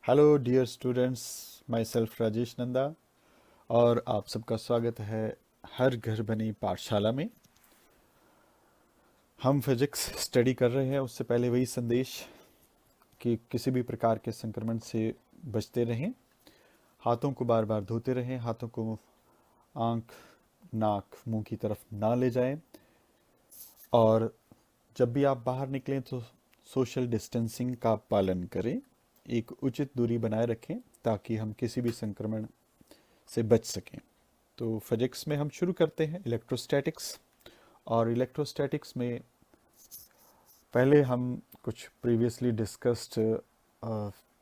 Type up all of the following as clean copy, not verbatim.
Hello dear students, my self Rajesh Nanda और आप सबका स्वागत है हर घर बनी पाठशाला में। हम फिजिक्स स्टडी कर रहे हैं। उससे पहले वही संदेश कि किसी भी प्रकार के संक्रमण से बचते रहें, हाथों को बार बार धोते रहें, हाथों को आँख नाक मुंह की तरफ ना ले जाएं और जब भी आप बाहर निकलें तो सोशल डिस्टेंसिंग का पालन करें, एक उचित दूरी बनाए रखें ताकि हम किसी भी संक्रमण से बच सकें। तो फिजिक्स में हम शुरू करते हैं इलेक्ट्रोस्टैटिक्स। और इलेक्ट्रोस्टैटिक्स में पहले हम कुछ प्रीवियसली डिस्कस्ड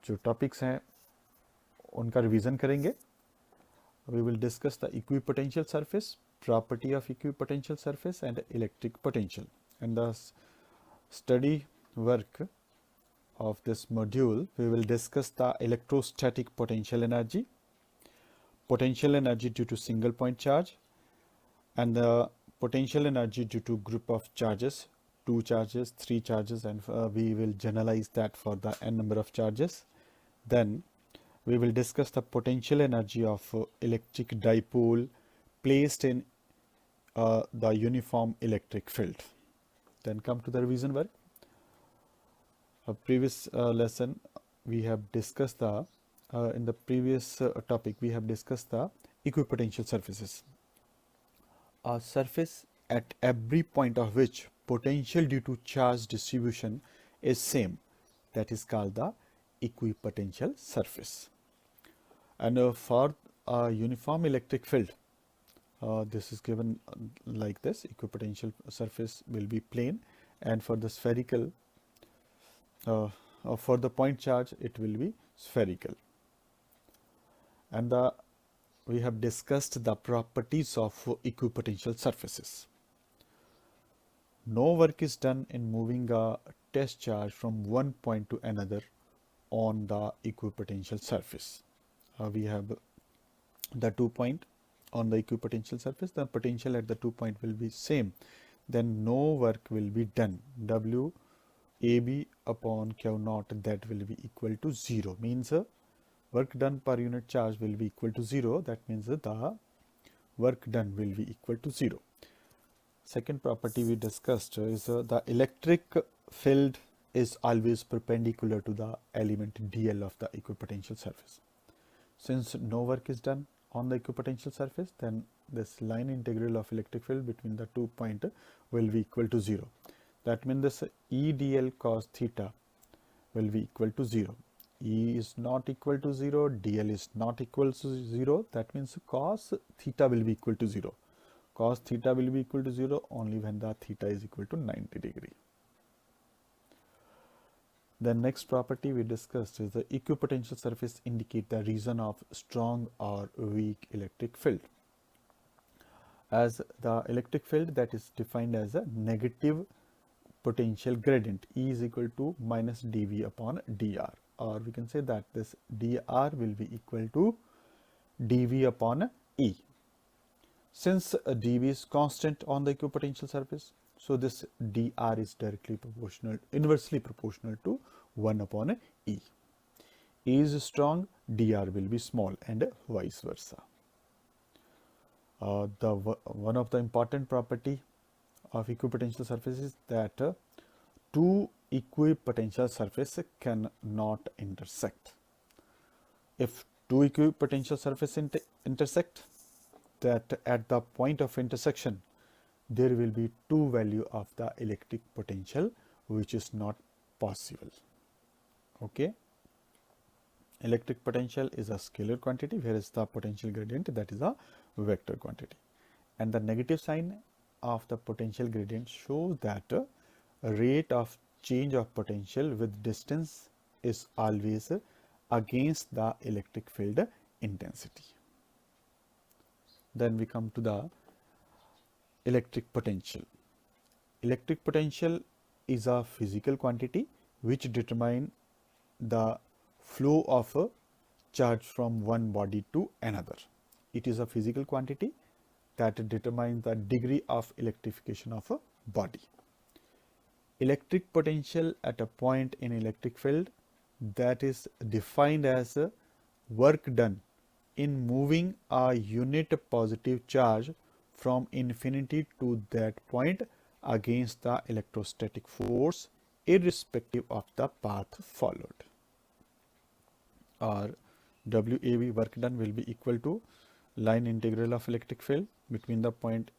जो टॉपिक्स हैं उनका रिवीजन करेंगे। We will discuss the equipotential surface, property of equipotential surface and electric potential. And the study work of this module, we will discuss the electrostatic potential energy due to single point charge, and the potential energy due to group of charges, 2 charges, 3 charges, and we will generalize that for the n number of charges. Then we will discuss the potential energy of electric dipole placed in the uniform electric field. Then come to the revision work. A previous lesson we have discussed the in the previous topic we have discussed the equipotential surfaces. A surface at every point of which potential due to charge distribution is same, that is called the equipotential surface. And for a uniform electric field, this is given like this: equipotential surface will be plane, and for the spherical for the point charge it will be spherical. And we have discussed the properties of equipotential surfaces. No work is done in moving a test charge from one point to another on the equipotential surface. We have the 2 point on the equipotential surface. The potential at the 2 point will be same, then no work will be done. W AB upon Q naught, that will be equal to 0, means work done per unit charge will be equal to 0. That means the work done will be equal to 0. Second property we discussed is the electric field is always perpendicular to the element dl of the equipotential surface. Since no work is done on the equipotential surface, then this line integral of electric field between the 2 point will be equal to 0. That means this E dl cos theta will be equal to 0. E is not equal to 0, dl is not equal to 0. That means cos theta will be equal to 0. Cos theta will be equal to 0 only when the theta is equal to 90 degree. The next property we discussed is the equipotential surface indicate the region of strong or weak electric field. As the electric field that is defined as a negative potential gradient, E is equal to minus dV upon dr, or we can say that this dr will be equal to dV upon E. Since dV is constant on the equipotential surface, so this dr is directly proportional, inversely proportional to 1 upon E. E is strong, dr will be small, and vice versa. One of the important property of equipotential surface is that two equipotential surfaces cannot intersect. If two equipotential surfaces intersect, that at the point of intersection there will be two value of the electric potential, which is not possible. Okay, electric potential is a scalar quantity, whereas the potential gradient, that is a vector quantity. And the negative sign of the potential gradient shows that rate of change of potential with distance is always against the electric field intensity. Then we come to the electric potential. Electric potential is a physical quantity which determines the flow of a charge from one body to another. It is a physical quantity that determines the degree of electrification of a body. Electric potential at a point in electric field that is defined as work done in moving a unit positive charge from infinity to that point against the electrostatic force irrespective of the path followed. Or WAV, work done, will be equal to line integral of electric field between the point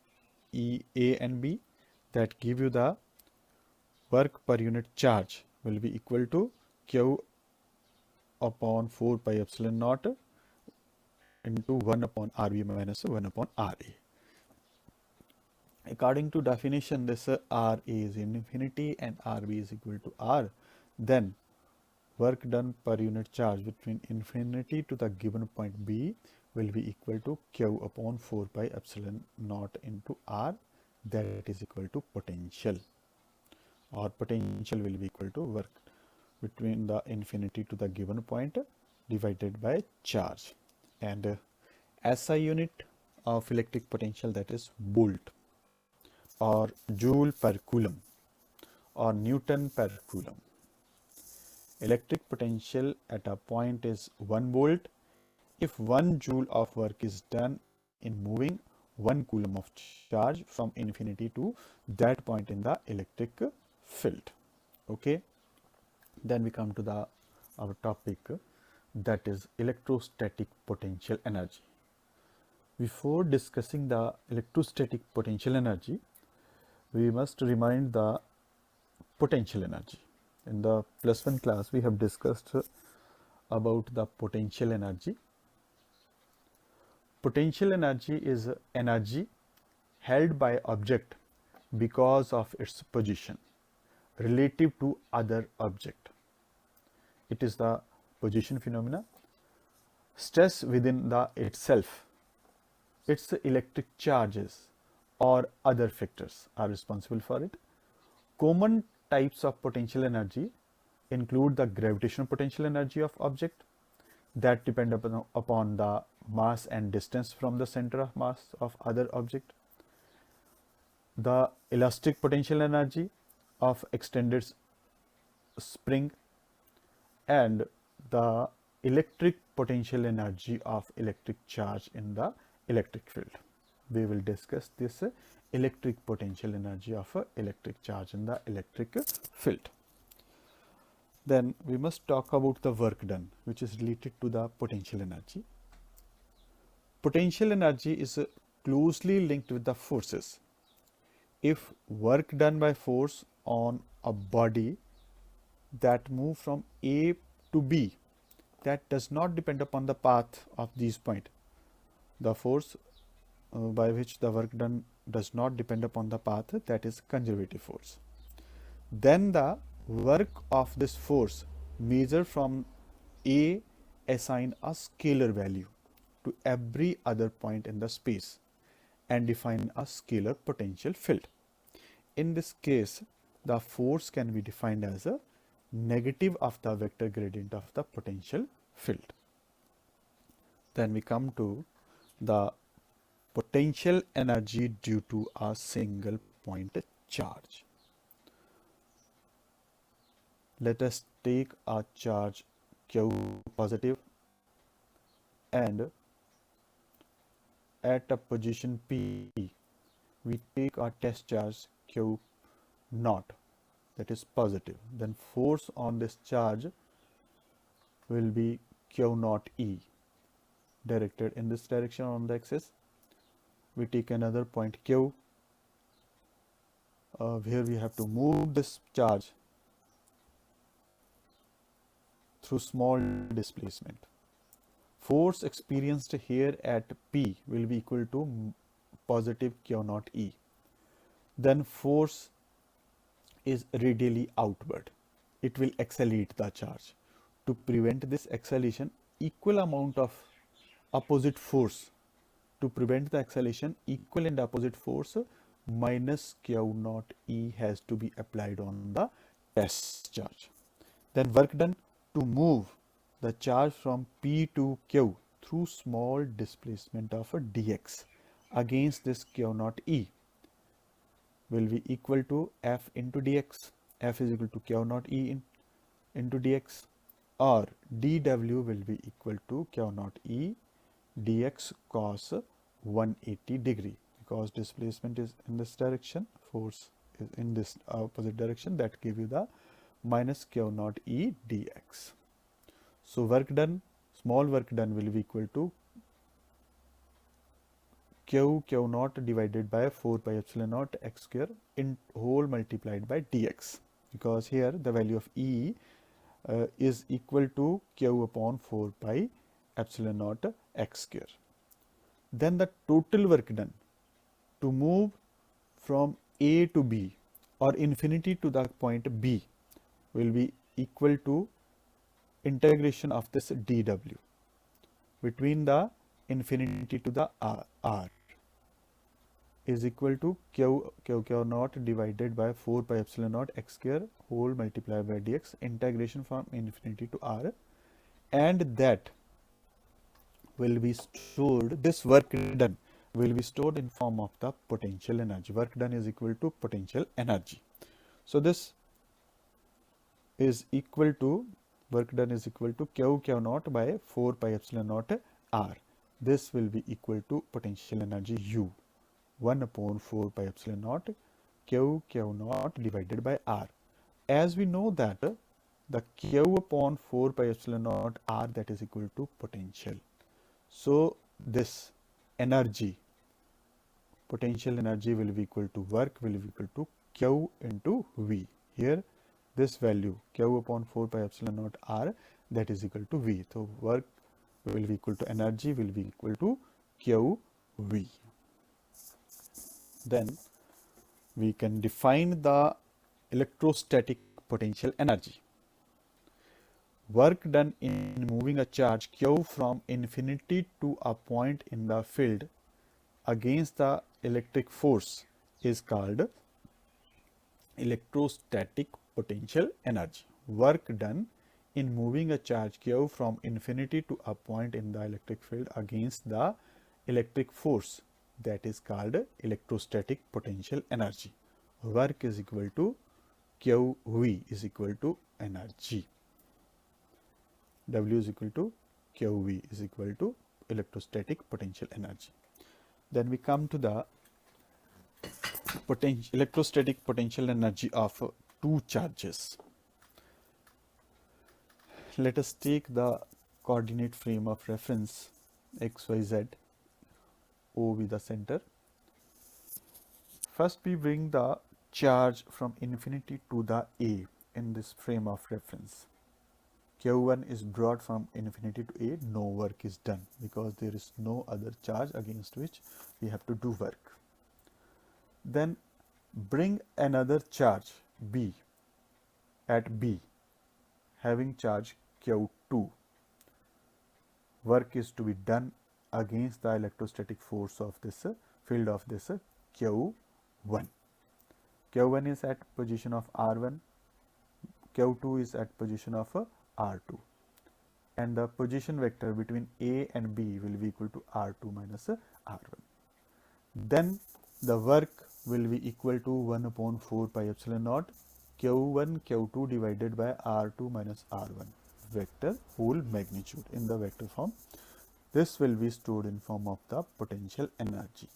A and B, that give you the work per unit charge will be equal to Q upon 4 pi epsilon naught into 1 upon RV minus 1 upon RA. According to definition, this RA is infinity and RV is equal to R. Then work done per unit charge between infinity to the given point B will be equal to Q upon 4 pi epsilon naught into R, that is equal to potential, or potential will be equal to work between the infinity to the given point divided by charge. And SI unit of electric potential, that is volt or joule per coulomb or Newton per coulomb. Electric potential at a point is 1 volt if 1 joule of work is done in moving 1 coulomb of charge from infinity to that point in the electric field. Okay. Then we come to our topic, that is electrostatic potential energy. Before discussing the electrostatic potential energy, we must remind the potential energy. In the +1 class, we have discussed about the potential energy. Potential energy is energy held by object because of its position relative to other object. It is the position phenomena. Stress within the itself, its electric charges or other factors are responsible for it. Common types of potential energy include the gravitational potential energy of object that depend upon the mass and distance from the center of mass of other object, the elastic potential energy of extended spring, and the electric potential energy of electric charge in the electric field. We will discuss this electric potential energy of electric charge in the electric field. Then we must talk about the work done, which is related to the potential energy. Potential energy is closely linked with the forces. If work done by force on a body that move from A to B, that does not depend upon the path of these points. The force by which the work done does not depend upon the path, that is conservative force. Then the work of this force measured from A assign a scalar value to every other point in the space and define a scalar potential field. In this case, the force can be defined as a negative of the vector gradient of the potential field. Then we come to the potential energy due to a single point charge. Let us take a charge Q positive and at a position P we take a test charge Q naught, that is positive. Then force on this charge will be Q naught E, directed in this direction on the axis. We take another point Q where we have to move this charge through small displacement. Force experienced here at P will be equal to positive Q naught E. Then force is radially outward. It will accelerate the charge. To prevent this acceleration, equal amount of opposite force. To prevent the acceleration, equal and opposite force minus Q naught E has to be applied on the test charge. Then work done to move the charge from P to Q through small displacement of a dx against this Q naught E will be equal to F into dx. F is equal to Q naught E into dx, or dW will be equal to Q naught E dx cos 180 degree, because displacement is in this direction, force is in this opposite direction, that give you the minus Q naught E dx. So work done, small work done will be equal to Q naught divided by 4 pi epsilon naught x square in whole multiplied by dx, because here the value of E is equal to Q upon 4 pi epsilon naught x square. Then the total work done to move from A to B or infinity to the point B will be equal to integration of this dW between the infinity to the R is equal to Q naught divided by 4 pi epsilon naught x square whole multiplied by dx, integration from infinity to R, and that will be stored, this work done will be stored in form of the potential energy. Work done is equal to potential energy. So this is equal to, work done is equal to Q naught by 4 pi epsilon naught R. This will be equal to potential energy U, 1 upon 4 pi epsilon naught Q naught divided by R. As we know that the Q upon 4 pi epsilon naught R, that is equal to potential. So this energy, potential energy will be equal to work will be equal to Q into V. Here this value Q upon 4 pi epsilon naught R, that is equal to V. So work will be equal to energy will be equal to QV. Then we can define the electrostatic potential energy. Work done in moving a charge Q from infinity to a point in the field against the electric force is called electrostatic potential energy. Work done in moving a charge Q from infinity to a point in the electric field against the electric force, that is called electrostatic potential energy. Work is equal to QV is equal to energy. W is equal to QV is equal to electrostatic potential energy. Then we come to the electrostatic potential energy of two charges. Let us take the coordinate frame of reference x, y, z, O with the center. First we bring the charge from infinity to the A in this frame of reference. Q1 is brought from infinity to A, no work is done because there is no other charge against which we have to do work. Then bring another charge B at B having charge Q2. Work is to be done against the electrostatic force of this field of this Q1. Q1 is at position of R1, Q2 is at position of R2, and the position vector between A and B will be equal to R2 minus R1. Then the work will be equal to 1 upon 4 pi epsilon naught Q1 Q2 divided by R2 minus R1 vector whole magnitude in the vector form. This will be stored in form of the potential energy,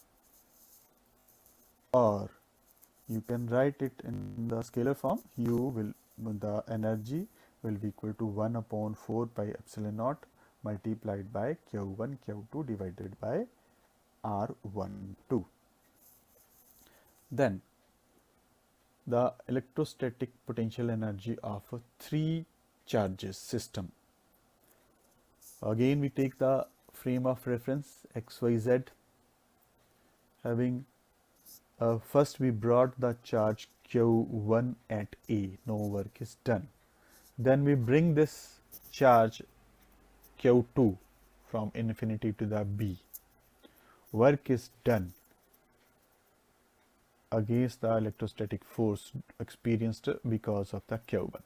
or you can write it in the scalar form. The energy will be equal to 1 upon 4 pi epsilon naught multiplied by Q1 Q2 divided by R12. Then the electrostatic potential energy of a three charges system. Again we take the frame of reference x, y, z having first we brought the charge Q1 at A, no work is done. Then we bring this charge Q2 from infinity to the B, work is done against the electrostatic force experienced because of the Q1.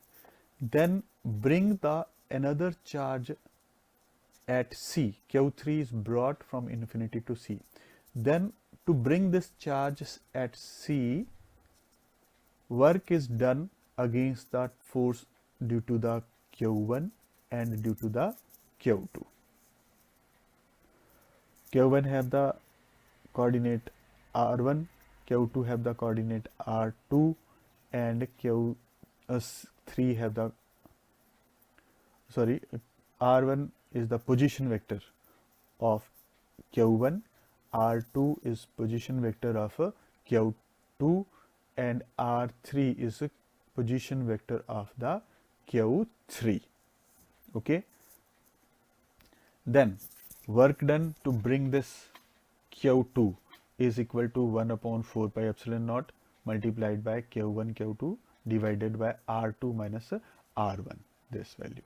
Then bring the another charge at C, Q3 is brought from infinity to C. Then to bring this charge at C, work is done against that force due to the Q1 and due to the Q2. Q1 have the coordinate R1, Q2 have the coordinate R2, and Q3 have the, R1 is the position vector of Q1, R2 is position vector of Q2, and R3 is a position vector of the Q3. Okay. Then work done to bring this Q2 is equal to 1 upon 4 pi epsilon naught multiplied by Q1 Q2 divided by R2 minus R1, this value.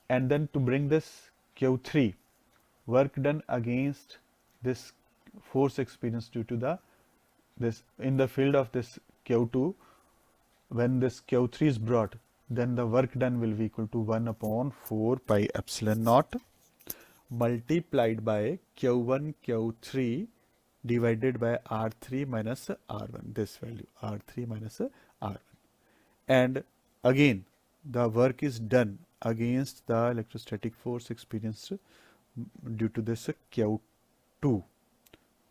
And then to bring this Q3, work done against this force experienced due to this in the field of this Q2. When this Q3 is brought, then the work done will be equal to 1 upon 4 pi epsilon naught multiplied by Q1 Q3 divided by R3 minus R1, this value, R3 minus R1. And again the work is done against the electrostatic force experienced due to this Q2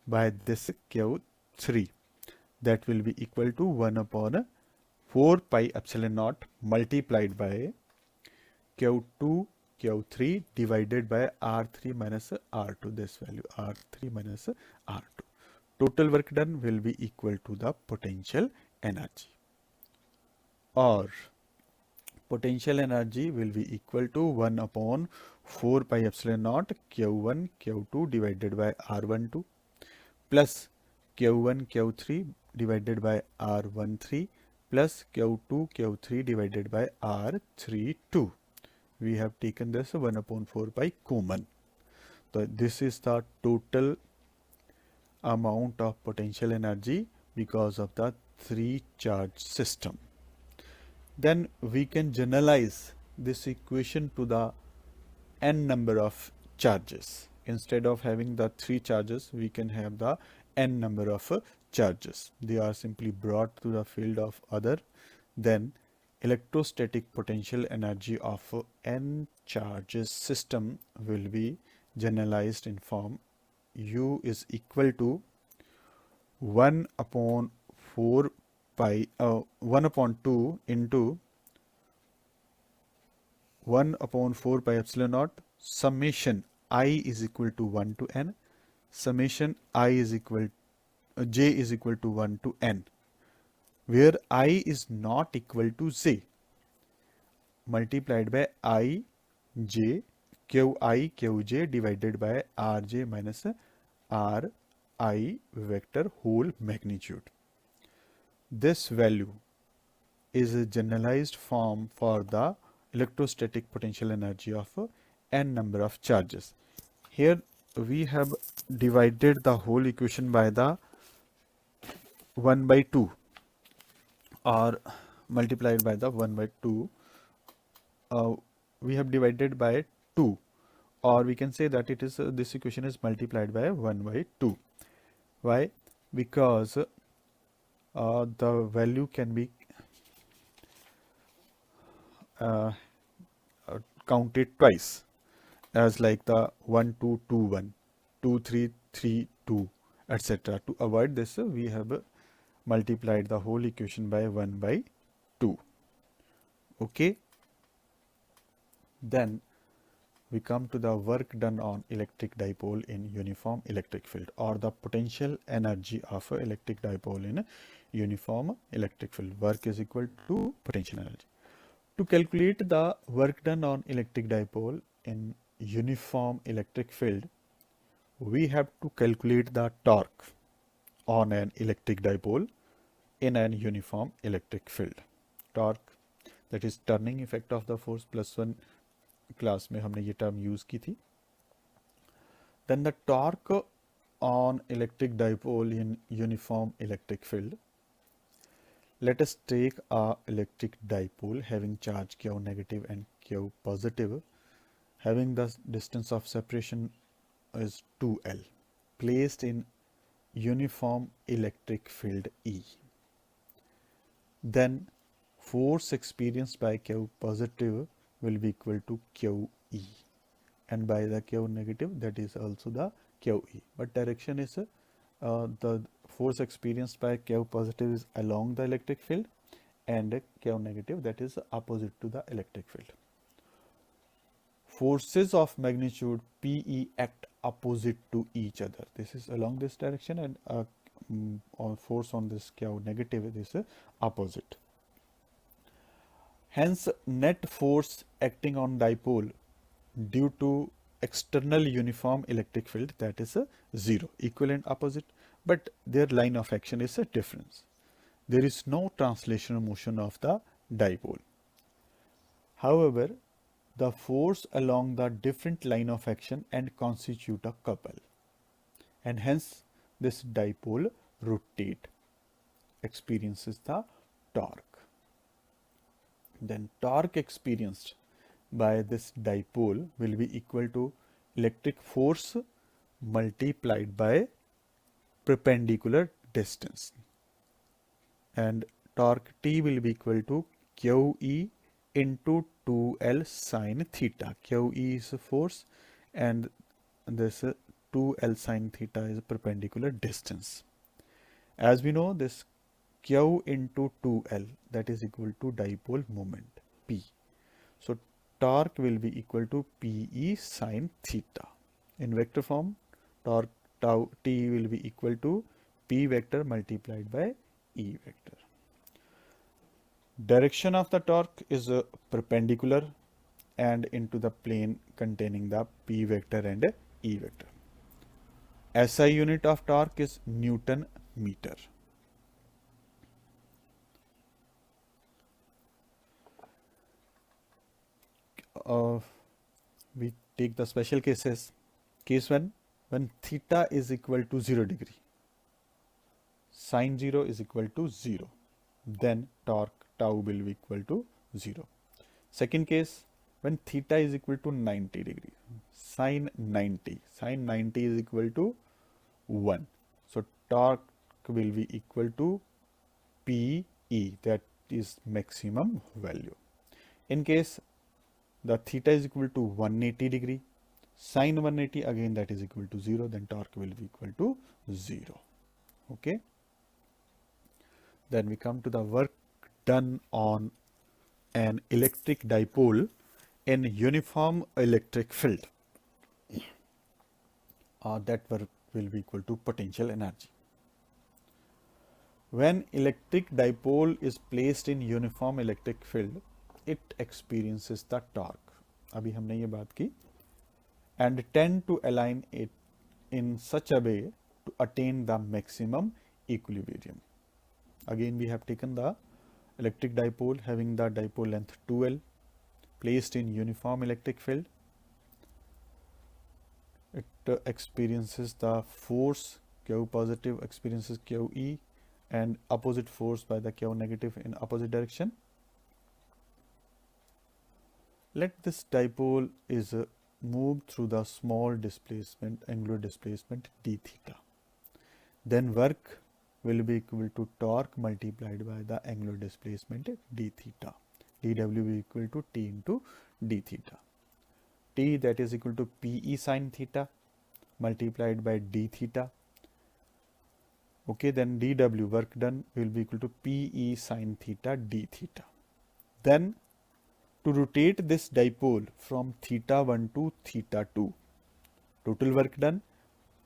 by this Q3, that will be equal to 1 upon 4 pi epsilon naught multiplied by Q2 Q3 divided by R3 minus R2, this value, R3 minus R2. Total work done will be equal to the potential energy, or potential energy will be equal to 1 upon 4 pi epsilon naught Q1 Q2 divided by R12 plus Q1 Q3 divided by R13 plus Q2 Q3 divided by R32. We have taken this 1 upon 4 pi common. So this is the total amount of potential energy because of the 3 charge system. Then we can generalize this equation to the n number of charges. Instead of having the 3 charges, we can have the n number of charges. They are simply brought to the field of other. Then electrostatic potential energy of n charges system will be generalized in form U is equal to 1 upon 4 pi 1 upon 2 into 1 upon 4 pi epsilon naught summation I is equal to 1 to n, summation I is equal j is equal to 1 to n, where I is not equal to j, multiplied by I j qi qj divided by rj minus ri vector whole magnitude. This value is a generalized form for the electrostatic potential energy of n number of charges. Here we have divided the whole equation by the 1 by 2 or multiplied by the 1 by 2. We have divided by 2, or we can say that it is this equation is multiplied by 1 by 2. Why? Because the value can be counted twice, as like the 1 2 2 1 2 3 3 2 etc. To avoid this, we have multiplied the whole equation by 1 by 2. Okay. Then we come to the work done on electric dipole in uniform electric field, or the potential energy of electric dipole in uniform electric field. Work is equal to potential energy. To calculate the work done on electric dipole in uniform electric field, we have to calculate the torque on an electric dipole in an uniform electric field. Torque, that is turning effect of the force, +1 class में हमने ये term use की थी. Then the torque on electric dipole in uniform electric field. Let us take a electric dipole having charge Q negative and Q positive, having the distance of separation is 2L, placed in uniform electric field E. Then force experienced by Q positive will be equal to QE, and by the Q negative, that is also the QE, but direction is the force experienced by Q positive is along the electric field, and Q negative, that is opposite to the electric field. Forces of magnitude PE act opposite to each other. This is along this direction, and force on this Q negative is opposite. Hence, net force acting on dipole due to external uniform electric field, that is a 0, equal and opposite, but their line of action is a difference. There is no translational motion of the dipole. However, the force along the different line of action and constitute a couple, and hence this dipole rotate, experiences the torque. Then torque experienced by this dipole will be equal to electric force multiplied by perpendicular distance, and torque T will be equal to QE into 2L sine theta. QE is a force, and this 2L sine theta is a perpendicular distance. As we know, this Q into 2L, that is equal to dipole moment P. So torque will be equal to PE sine theta. In vector form, torque tau T will be equal to P vector multiplied by E vector. Direction of the torque is perpendicular and into the plane containing the P vector and E vector. SI unit of torque is Newton meter. We take the special cases. Case 1, when theta is equal to 0 degree, sine 0 is equal to 0, then torque tau will be equal to 0. Second case, when theta is equal to 90 degree, sine 90 is equal to 1. So torque will be equal to PE, that is maximum value. In case the theta is equal to 180 degree, sine 180 again that is equal to 0, then torque will be equal to 0. Okay. Then we come to the work done on an electric dipole in uniform electric field. That work will be equal to potential energy. When electric dipole is placed in uniform electric field, it experiences the torque. अभी हमने ये बात की, and tend to align it in such a way to attain the maximum equilibrium. Again, we have taken the electric dipole having the dipole length 2L, placed in uniform electric field. It experiences the force Q positive experiences QE, and opposite force by the Q negative in opposite direction. Let this dipole is moved through the small displacement, angular displacement d theta. Then work will be equal to torque multiplied by the angular displacement d theta. dW will be equal to T into d theta. T, that is equal to PE sine theta multiplied by d theta. Okay, then dW, work done, will be equal to PE sine theta d theta. Then to rotate this dipole from theta 1 to theta 2, total work done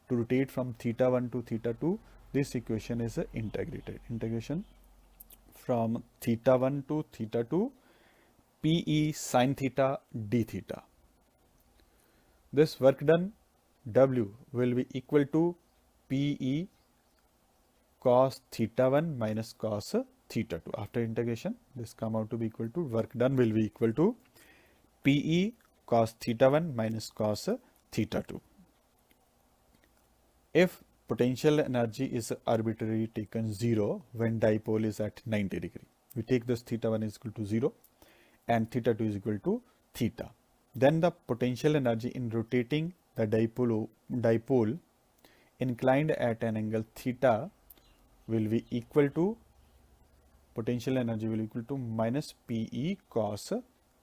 to rotate from theta 1 to theta 2, this equation is integrated. Integration from theta 1 to theta 2, PE sine theta d theta. This work done, W will be equal to PE cos theta 1 minus cos theta 2. After integration, this come out to be equal to, work done will be equal to PE cos theta 1 minus cos theta 2. If potential energy is arbitrarily taken 0 when dipole is at 90 degree, we take this theta 1 is equal to 0 and theta 2 is equal to theta. Then the potential energy in rotating the dipole inclined at an angle theta will be equal to, potential energy will be equal to minus PE cos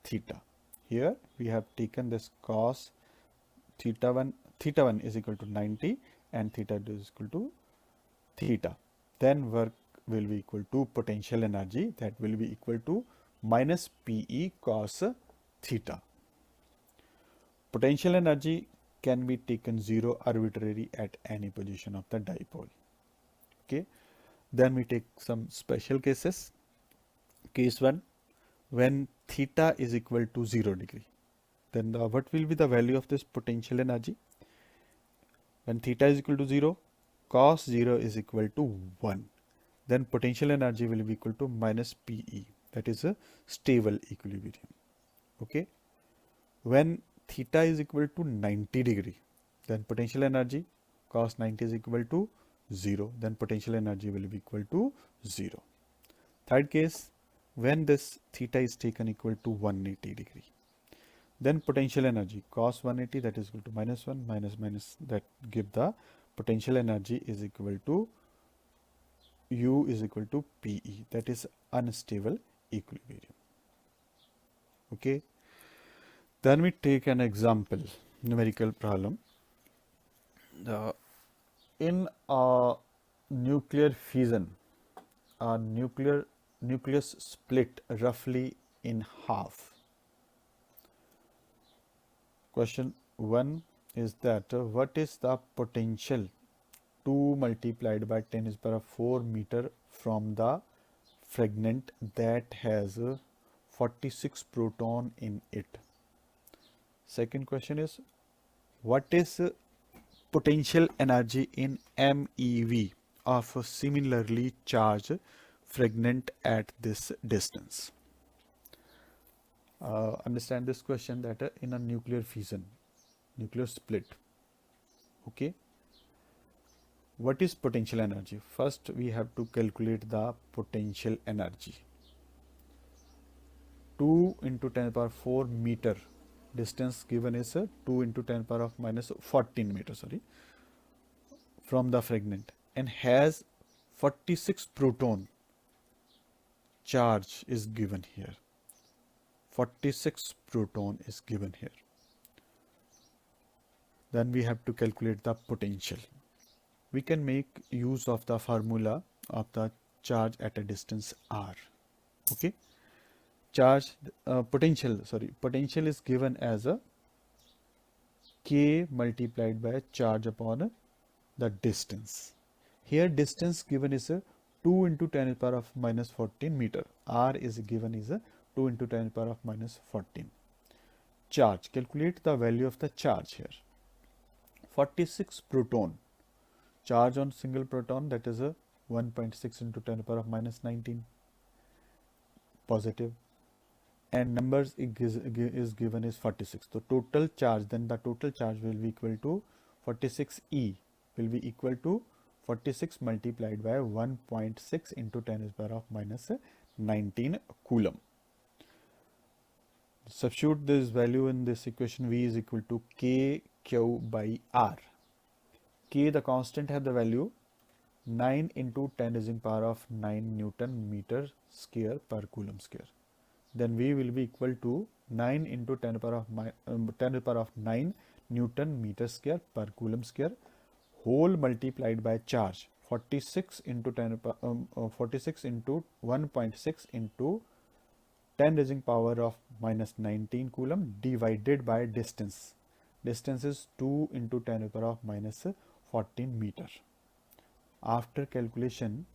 theta. Here we have taken this cos theta 1 is equal to 90 and theta 2 is equal to theta. Then work will be equal to potential energy, that will be equal to minus PE cos theta. Potential energy can be taken 0 arbitrary at any position of the dipole. Okay. Then we take some special cases. Case 1, when theta is equal to 0 degree, then what will be the value of this potential energy? When theta is equal to 0, cos 0 is equal to 1. Then potential energy will be equal to minus PE, that is a stable equilibrium. Okay. When theta is equal to 90 degree, then potential energy cos 90 is equal to 0. Then potential energy will be equal to 0. Third case, when this theta is taken equal to 180 degree, then potential energy cos 180, that is equal to minus 1 minus that give the potential energy is equal to U is equal to PE, that is unstable equilibrium. Okay. Then we take an example numerical problem. In a nuclear fission, a nucleus split roughly in half. Question 1 is that what is the potential 2 multiplied by 10 to the power 4 meter from the fragment that has 46 proton in it? Second question is, what is potential energy in MeV of a similarly charged fragment at this distance? Understand this question that in a nuclear fission, nuclear split, okay, what is potential energy? First we have to calculate the potential energy. 2 into 10 to the power 4 meter, distance given is 2 into 10 to the power of minus 14 meter, sorry, from the fragment, and has 46 proton charge is given here. 46 proton is given here. Then we have to calculate the potential. We can make use of the formula of the charge at a distance r. Okay. Potential is given as a K multiplied by charge upon the distance. Here distance given is a 2 into 10 to the power of minus 14 meter. R is given is a 2 into 10 to the power of minus 14. Charge, calculate the value of the charge here. 46 proton, charge on single proton, that is a 1.6 into 10 to the power of minus 19 positive, and numbers is given is 46. So total charge, then the total charge will be equal to 46E will be equal to 46 multiplied by 1.6 into 10 to the power of minus 19 coulomb. Substitute this value in this equation. V is equal to KQ by R. K, the constant, have the value 9 into 10 to the power of 9 Newton meter square per coulomb square. Then V will be equal to 9 into 10 to the power of 9 Newton meter square per coulomb square, whole multiplied by charge 46 into 46 into 1.6 into 10 to the power of minus 19 coulomb divided by distance. Distance is 2 into 10 to the power of minus 14 meter. After calculation,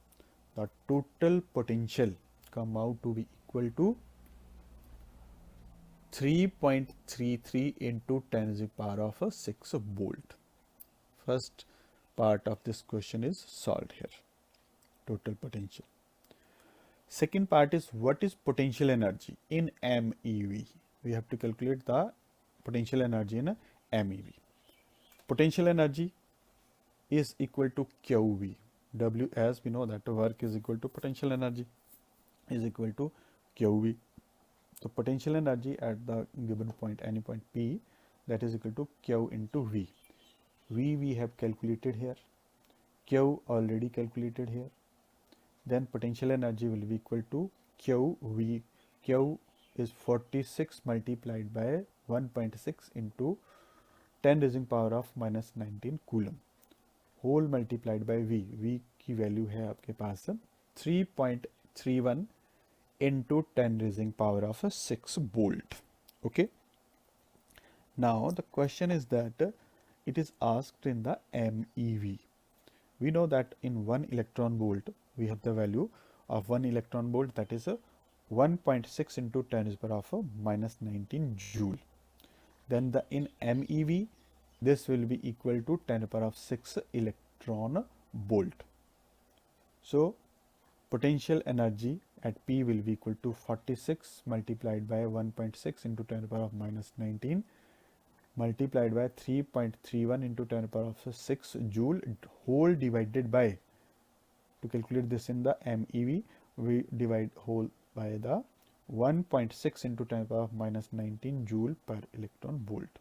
the total potential come out to be equal to 3.33 into 10 to the power of 6 volt. First part of this question is solved here, total potential. Second part is, what is potential energy in MeV? We have to calculate the potential energy in MeV. Potential energy is equal to QV. W, as we know that work is equal to potential energy, is equal to QV. So potential energy at the given point, any point P, that is equal to Q into V. V we have calculated here, Q already calculated here. Then potential energy will be equal to QV, Q is 46 multiplied by 1.6 into 10 raising power of minus 19 coulomb, whole multiplied by v की value है आपके पास 3.31 into 10 raising power of 6 volt. Okay. Now the question is that it is asked in the MeV. We know that in 1 electron volt we have the value of 1 electron volt, that is 1.6 into 10 raised power of minus 19 joule. Then the in MeV this will be equal to 10 to the power of 6 electron volt. So potential energy at P will be equal to 46 multiplied by 1.6 into 10 to the power of minus 19 multiplied by 3.31 into 10 to the power of 6 joule, whole divided by, to calculate this in the MeV, we divide whole by the 1.6 into 10 to the power of minus 19 joule per electron volt.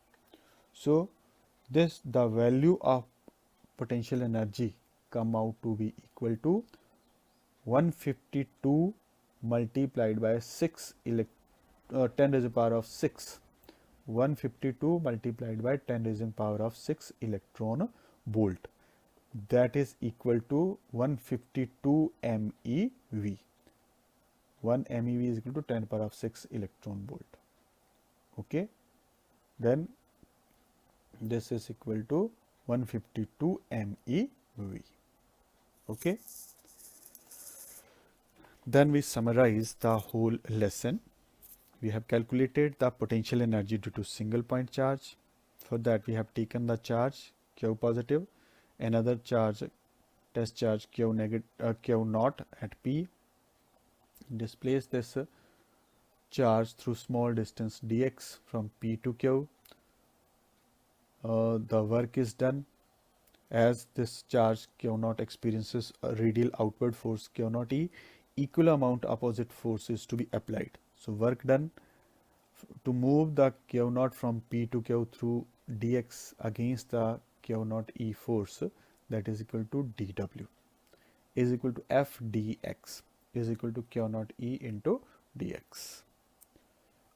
So this, the value of potential energy come out to be equal to 152 multiplied by 6 10 raised to the power of 6, 152 multiplied by 10 raised to the power of 6 electron volt, that is equal to 152 MeV. 1 MeV is equal to 10 to the power of 6 electron volt. Okay, then this is equal to 152 MeV. Okay, then we summarize the whole lesson. We have calculated the potential energy due to single point charge. For that we have taken the charge Q positive, another charge, test charge Q negative, Q naught at P, displace this charge through small distance dx from P to Q. The work is done. As this charge Q naught experiences a radial outward force Q naught E, equal amount opposite force is to be applied. So work done. To move the Q naught from P to Q through dx against the Q naught E force, that is equal to dW, is equal to F dx, is equal to Q naught E into dx,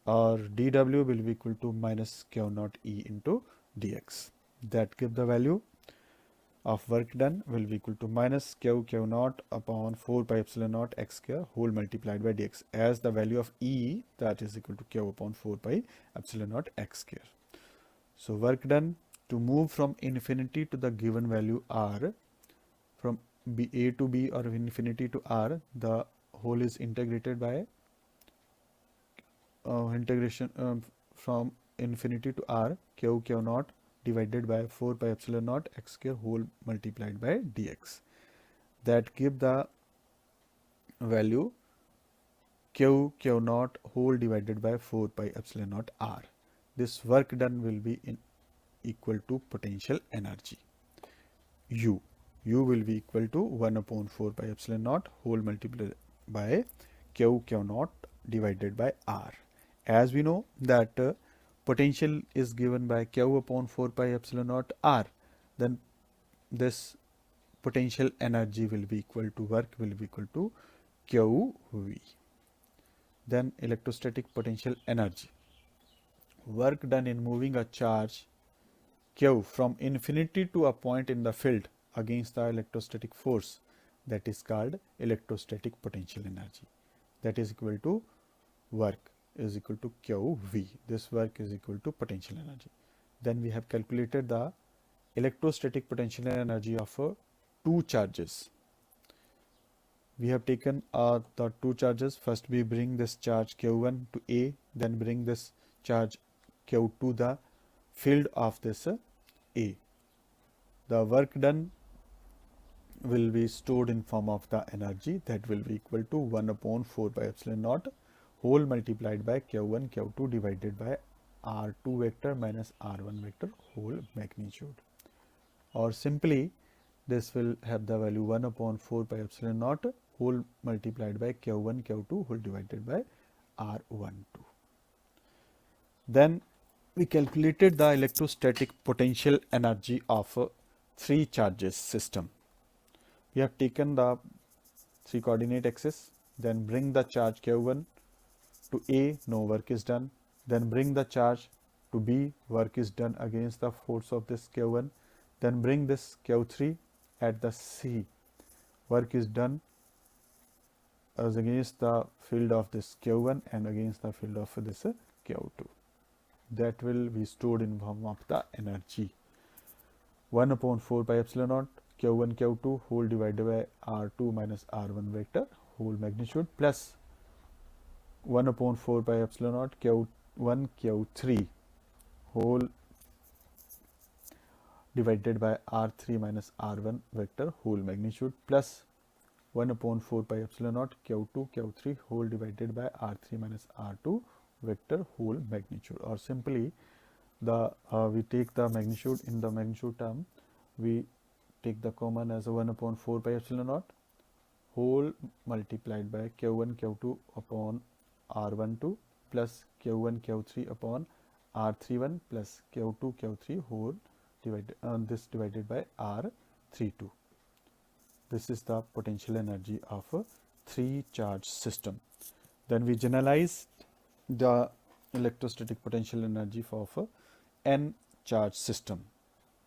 or dW will be equal to minus Q naught E into dx. That give the value of work done will be equal to minus Q naught upon 4 pi epsilon naught x square whole multiplied by dx, as the value of E, that is equal to Q upon 4 pi epsilon naught x square. So work done, to move from infinity to the given value R, from A to B or infinity to R, the whole is integrated by integration from infinity to R, Q naught divided by 4 pi epsilon naught x square whole multiplied by dx. That give the value Q naught whole divided by 4 pi epsilon naught R. This work done will be equal to potential energy. U will be equal to 1 upon 4 pi epsilon naught whole multiplied by Q naught divided by R. As we know that potential is given by Q upon 4 pi epsilon naught R, then this potential energy will be equal to, work will be equal to QV. Then electrostatic potential energy. Work done in moving a charge Q from infinity to a point in the field against the electrostatic force, that is called electrostatic potential energy. That is equal to work is equal to QV. This work is equal to potential energy. Then we have calculated the electrostatic potential energy of two charges. We have taken the two charges. First we bring this charge Q1 to A, then bring this charge Q to the field of this A. The work done will be stored in form of the energy, that will be equal to 1 upon 4 pi epsilon naught whole multiplied by Q1 Q2 divided by R2 vector minus R1 vector whole magnitude. Or simply this will have the value 1 upon 4 pi epsilon naught whole multiplied by Q1 Q2 whole divided by R12. Then we calculated the electrostatic potential energy of a 3 charges system. We have taken the 3 coordinate axis, then bring the charge Q1 to A, no work is done. Then bring the charge to B, work is done against the force of this Q1. Then bring this Q3 at the C, work is done as against the field of this Q1 and against the field of this Q2. That will be stored in form of the energy 1 upon 4 pi epsilon naught Q1 Q2 whole divided by R2 minus R1 vector whole magnitude plus 1 upon 4 pi epsilon naught Q1 Q3 whole divided by R3 minus R1 vector whole magnitude plus 1 upon 4 pi epsilon naught Q2 Q3 whole divided by R3 minus R2 vector whole magnitude, or simply the we take the magnitude in the magnitude term, we take the common as a 1 upon 4 pi epsilon naught whole multiplied by Q1 Q2 upon R12 plus Q1 Q3 upon R31 plus Q2 Q3 whole divided this divided by R32. This is the potential energy of a 3 charge system. Then we generalize the electrostatic potential energy of a n charge system,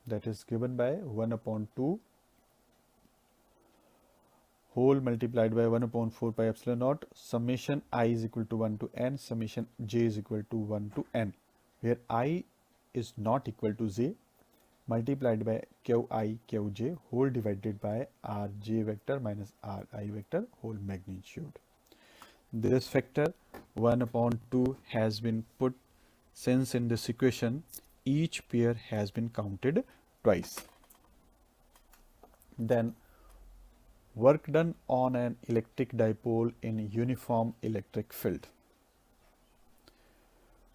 that is given by 1 upon 2 whole multiplied by 1 upon 4 pi epsilon naught summation I is equal to 1 to n summation j is equal to 1 to n, where I is not equal to j multiplied by Qi Qj whole divided by Rj vector minus Ri vector whole magnitude. This factor 1 upon 2 has been put, since in this equation each pair has been counted twice. Then work done on an electric dipole in uniform electric field.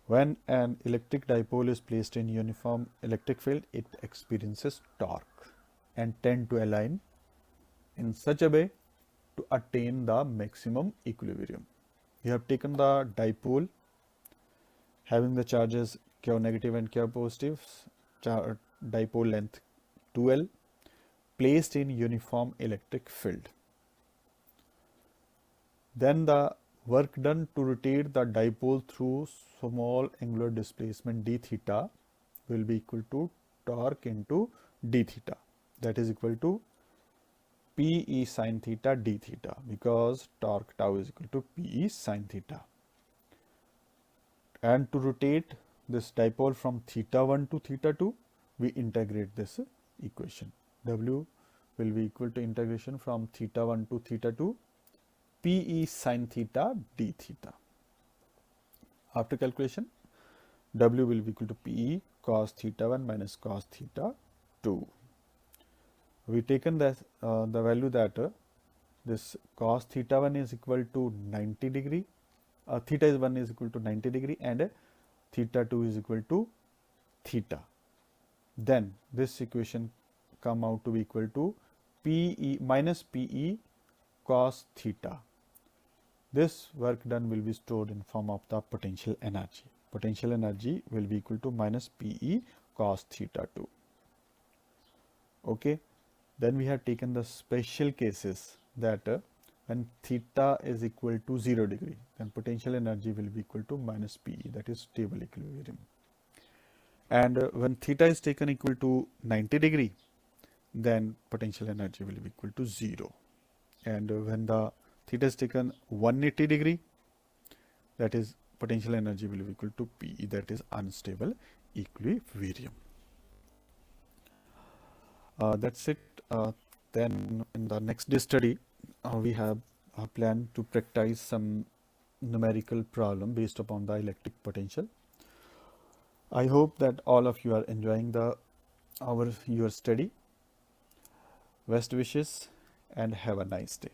When an electric dipole is placed in uniform electric field, it experiences torque and tend to align in such a way to attain the maximum equilibrium. We have taken the dipole having the charges Q negative and Q positive, dipole length 2L, placed in uniform electric field. Then the work done to rotate the dipole through small angular displacement d theta will be equal to torque into d theta, that is equal to Pe sin theta d theta, because torque tau is equal to Pe sin theta. And to rotate this dipole from theta 1 to theta 2, we integrate this equation. W will be equal to integration from theta 1 to theta 2 Pe sin theta d theta. After calculation, W will be equal to Pe cos theta 1 minus cos theta 2. We taken that the value that this cos theta 1 is equal to 90 degree, theta 1 is equal to 90 degree and theta 2 is equal to theta. Then this equation come out to be equal to Pe minus Pe cos theta. This work done will be stored in form of the potential energy. Potential energy will be equal to minus Pe cos theta 2. Okay. Then we have taken the special cases that when theta is equal to 0 degree, then potential energy will be equal to minus Pe, that is stable equilibrium. And when theta is taken equal to 90 degree, then potential energy will be equal to 0. And when the theta is taken 180 degree, that is potential energy will be equal to Pe, that is unstable equilibrium. That's it. Then in the next study, we have a plan to practice some numerical problem based upon the electric potential. I hope that all of you are enjoying your study. Best wishes and have a nice day.